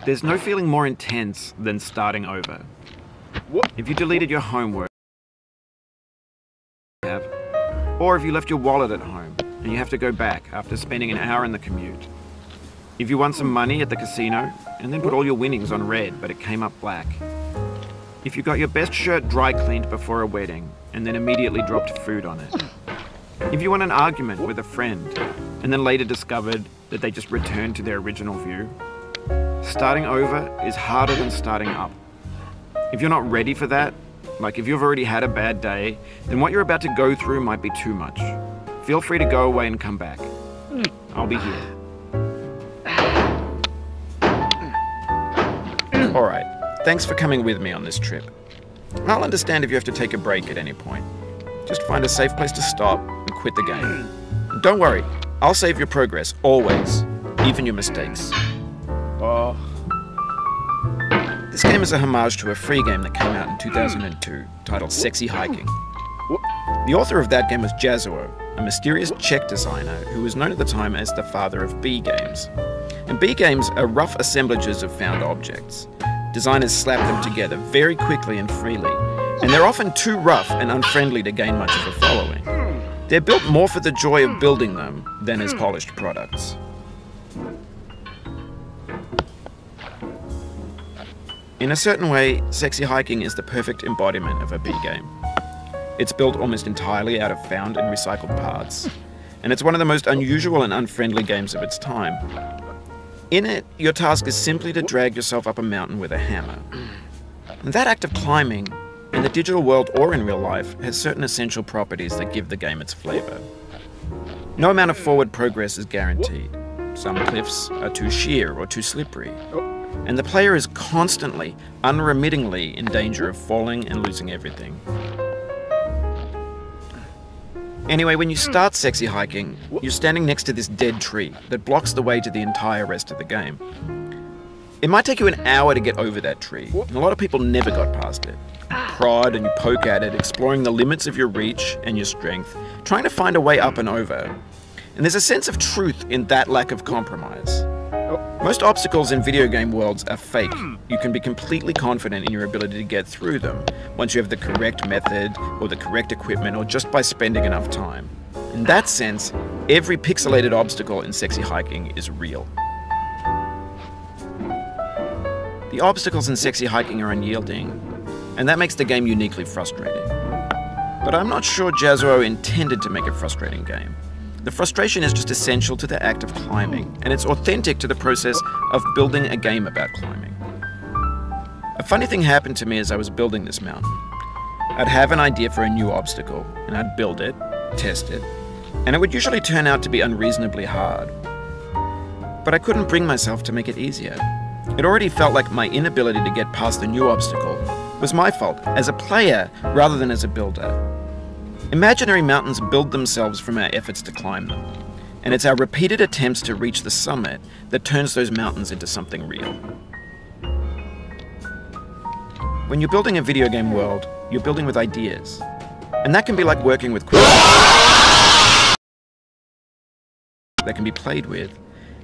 There's no feeling more intense than starting over. If you deleted your homework, or if you left your wallet at home and you have to go back after spending an hour in the commute. If you won some money at the casino and then put all your winnings on red but it came up black. If you got your best shirt dry cleaned before a wedding and then immediately dropped food on it. If you won an argument with a friend and then later discovered that they just returned to their original view. Starting over is harder than starting up. If you're not ready for that, like if you've already had a bad day, then what you're about to go through might be too much. Feel free to go away and come back. I'll be here. Alright, thanks for coming with me on this trip. I'll understand if you have to take a break at any point. Just find a safe place to stop and quit the game. And don't worry, I'll save your progress, always, even your mistakes. This game is a homage to a free game that came out in 2002, titled Sexy Hiking. The author of that game was Jazzuo, a mysterious Czech designer who was known at the time as the father of B games. And B games are rough assemblages of found objects. Designers slap them together very quickly and freely, and they're often too rough and unfriendly to gain much of a following. They're built more for the joy of building them than as polished products. In a certain way, Sexy Hiking is the perfect embodiment of a B game. It's built almost entirely out of found and recycled parts, and it's one of the most unusual and unfriendly games of its time. In it, your task is simply to drag yourself up a mountain with a hammer. And that act of climbing, in the digital world or in real life, has certain essential properties that give the game its flavor. No amount of forward progress is guaranteed. Some cliffs are too sheer or too slippery. And the player is constantly, unremittingly in danger of falling and losing everything. Anyway, when you start Sexy Hiking, you're standing next to this dead tree that blocks the way to the entire rest of the game. It might take you an hour to get over that tree, and a lot of people never got past it. You prod and you poke at it, exploring the limits of your reach and your strength, trying to find a way up and over. And there's a sense of truth in that lack of compromise. Most obstacles in video game worlds are fake. You can be completely confident in your ability to get through them once you have the correct method or the correct equipment or just by spending enough time. In that sense, every pixelated obstacle in Sexy Hiking is real. The obstacles in Sexy Hiking are unyielding, and that makes the game uniquely frustrating. But I'm not sure Jazzuo intended to make a frustrating game. The frustration is just essential to the act of climbing, and it's authentic to the process of building a game about climbing. A funny thing happened to me as I was building this mountain. I'd have an idea for a new obstacle, and I'd build it, test it, and it would usually turn out to be unreasonably hard. But I couldn't bring myself to make it easier. It already felt like my inability to get past the new obstacle was my fault as a player rather than as a builder. Imaginary mountains build themselves from our efforts to climb them, and it's our repeated attempts to reach the summit that turns those mountains into something real. When you're building a video game world, you're building with ideas, and that can be like working with quick that can be played with,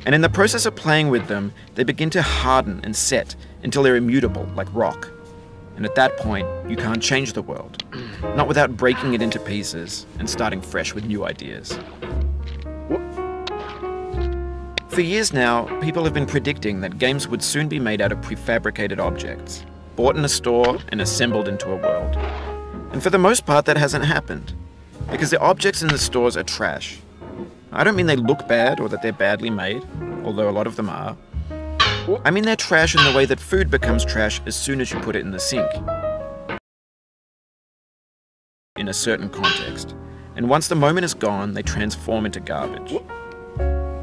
and in the process of playing with them, they begin to harden and set until they're immutable, like rock. And at that point, you can't change the world, not without breaking it into pieces and starting fresh with new ideas. For years now, people have been predicting that games would soon be made out of prefabricated objects, bought in a store and assembled into a world. And for the most part, that hasn't happened, because the objects in the stores are trash. I don't mean they look bad or that they're badly made, although a lot of them are. I mean they're trash in the way that food becomes trash as soon as you put it in the sink. In a certain context. And once the moment is gone, they transform into garbage.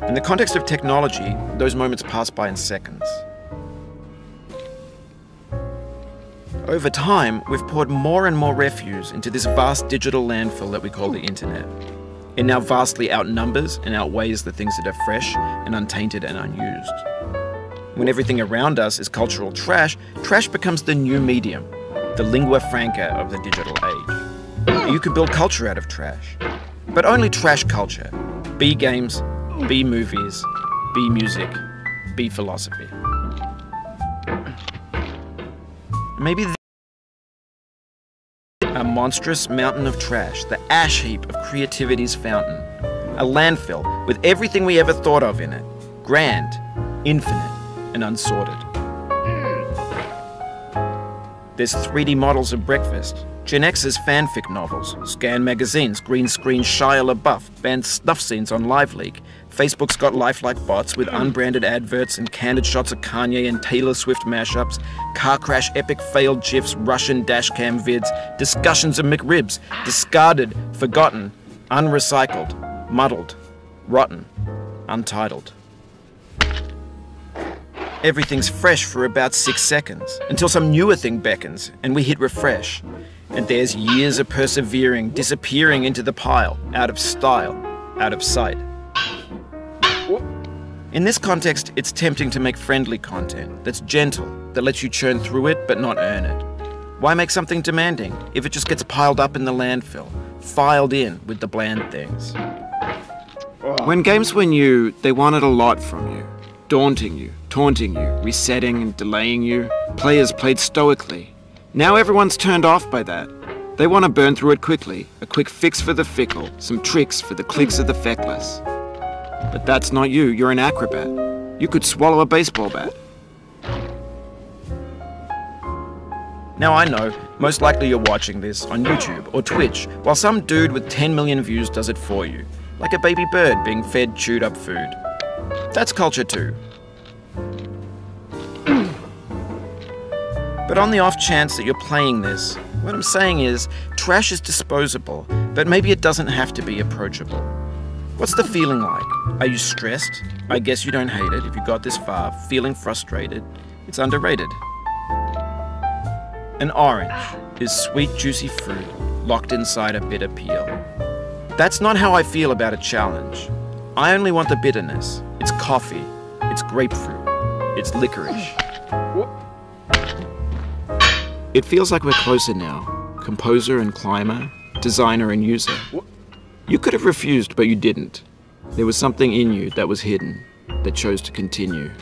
In the context of technology, those moments pass by in seconds. Over time, we've poured more and more refuse into this vast digital landfill that we call the internet. It now vastly outnumbers and outweighs the things that are fresh and untainted and unused. When everything around us is cultural trash, trash becomes the new medium, the lingua franca of the digital age. You could build culture out of trash, but only trash culture. B games, B movies, B music, B philosophy. Maybe a monstrous mountain of trash, the ash heap of creativity's fountain. A landfill with everything we ever thought of in it. Grand, infinite, and unsorted. There's 3D models of breakfast, Gen X's fanfic novels, scan magazines, green screen Shia LaBeouf, banned snuff scenes on LiveLeak. Facebook's got lifelike bots with unbranded adverts and candid shots of Kanye and Taylor Swift mashups, car crash epic failed GIFs, Russian dashcam vids, discussions of McRibs, discarded, forgotten, unrecycled, muddled, rotten, untitled. Everything's fresh for about 6 seconds, until some newer thing beckons, and we hit refresh. And there's years of persevering, disappearing into the pile, out of style, out of sight. In this context, it's tempting to make friendly content that's gentle, that lets you churn through it but not earn it. Why make something demanding if it just gets piled up in the landfill, filed in with the bland things? When games were new, they wanted a lot from you. Daunting you, taunting you, resetting and delaying you. Players played stoically. Now everyone's turned off by that. They want to burn through it quickly, a quick fix for the fickle, some tricks for the clicks of the feckless. But that's not you, you're an acrobat. You could swallow a baseball bat. Now I know, most likely you're watching this on YouTube or Twitch, while some dude with 10 million views does it for you, like a baby bird being fed chewed up food. That's culture too. But on the off chance that you're playing this, what I'm saying is, trash is disposable, but maybe it doesn't have to be approachable. What's the feeling like? Are you stressed? I guess you don't hate it if you got this far. Feeling frustrated? It's underrated. An orange is sweet, juicy fruit locked inside a bitter peel. That's not how I feel about a challenge. I only want the bitterness. It's coffee. It's grapefruit. It's licorice. It feels like we're closer now. Composer and climber, designer and user. You could have refused, but you didn't. There was something in you that was hidden, that chose to continue.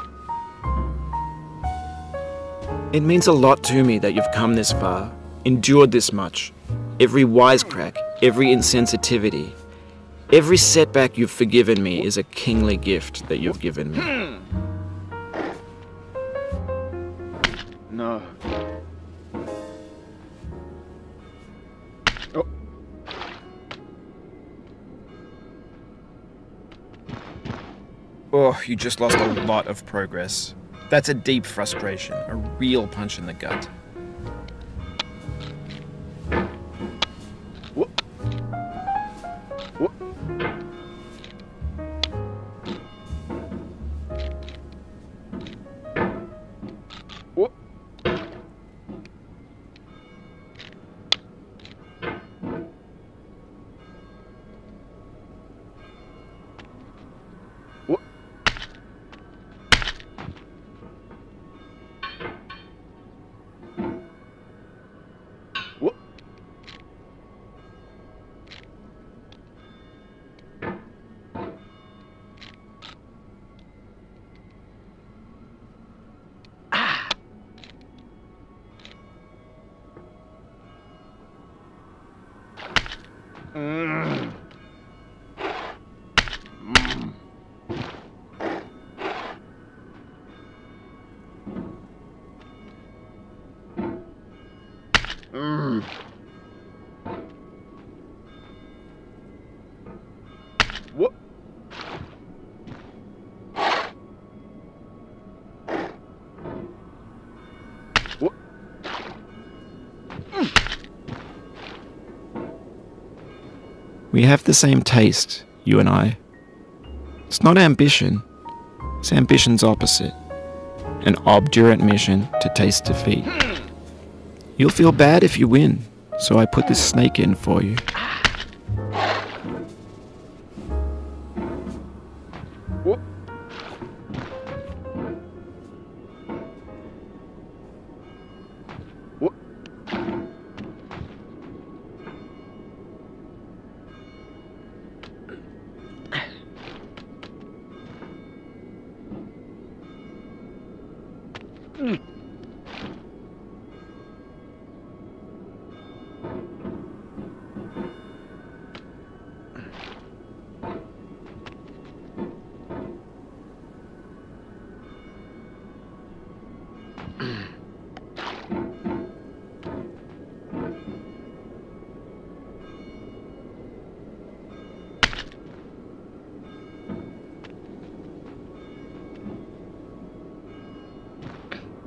It means a lot to me that you've come this far, endured this much. Every wisecrack, every insensitivity, every setback you've forgiven me is a kingly gift that you've given me. No. Oh, you just lost a lot of progress. That's a deep frustration, a real punch in the gut. What? What? We have the same taste, you and I. It's not ambition, it's ambition's opposite. An obdurate mission to taste defeat. You'll feel bad if you win, so I put this snake in for you.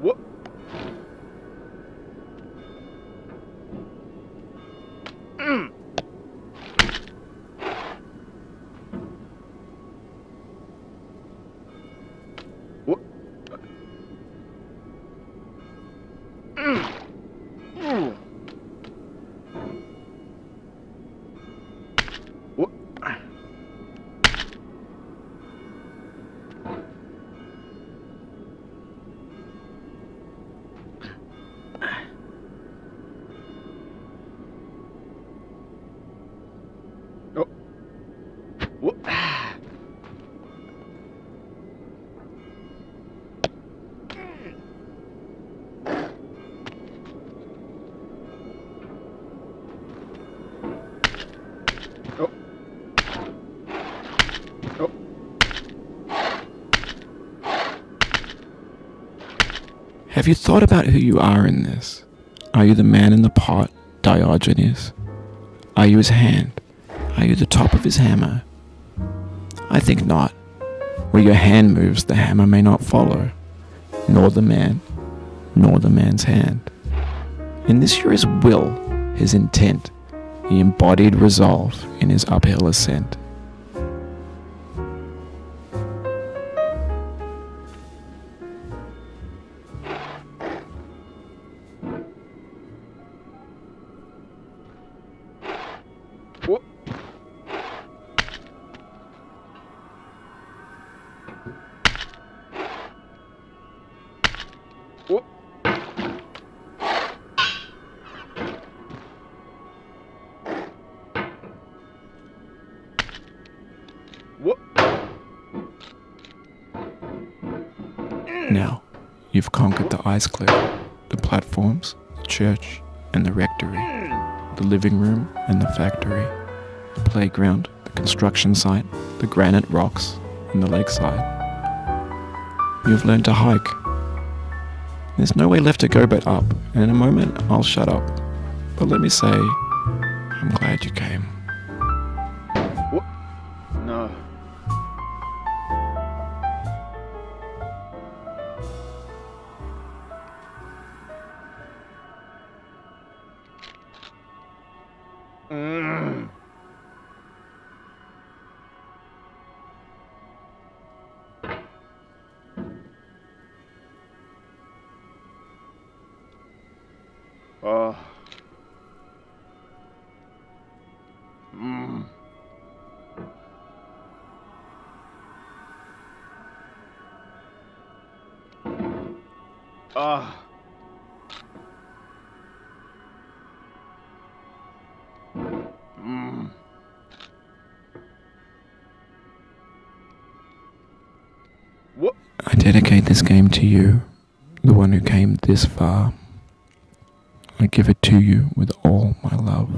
What? What? What? Oh. What? Oh. Oh. Have you thought about who you are in this? Are you the man in the pot, Diogenes? Are you his hand? Are you the top of his hammer? I think not. Where your hand moves, the hammer may not follow, nor the man, nor the man's hand. In this you're his will, his intent, the embodied resolve in his uphill ascent. What? What? What? Now, you've conquered the ice cliff, the platforms, the church, and the rectory, the living room and the factory, the playground, the construction site, the granite rocks, and the lakeside. You've learned to hike. There's no way left to go but up, and in a moment I'll shut up. But let me say, I'm glad you came. What? No. Oh. Ah. What? I dedicate this game to you, the one who came this far. I give it to you with all my love.